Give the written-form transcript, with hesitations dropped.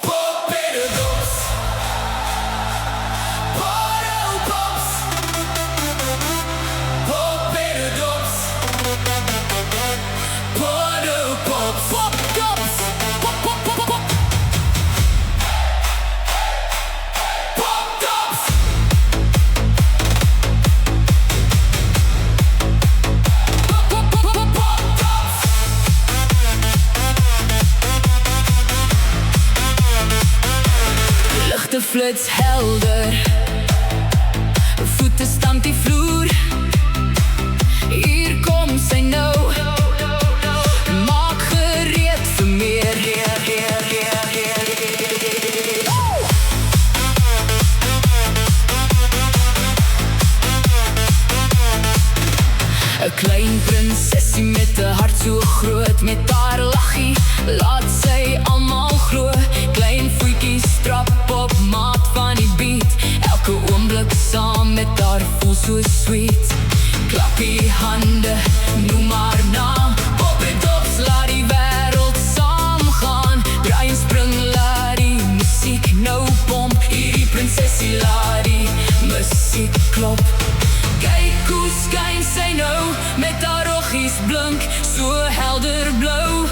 Poppedops, Pops, Poppedops, Pops, Popdops, Popdops. Lichte flits helder, voete stamp die vloer. Hier kom sy nou, maak gereed vir meer. Een klein prinsessie met 'n hart so groot, met haar lachie laat sy almal glo. Klein voetjies trap op maat van die beat, elke oomblik saam met haar voel so sweet. Klap die hande, noem haar naam, Poppedops laat die wêreld saamgaan. Draai en spring, laat die musiek nou pomp, hierdie prinsessie laat die musiek klop. Kyk hoe skyn sy nou, met haar oogies blink, so helder blou.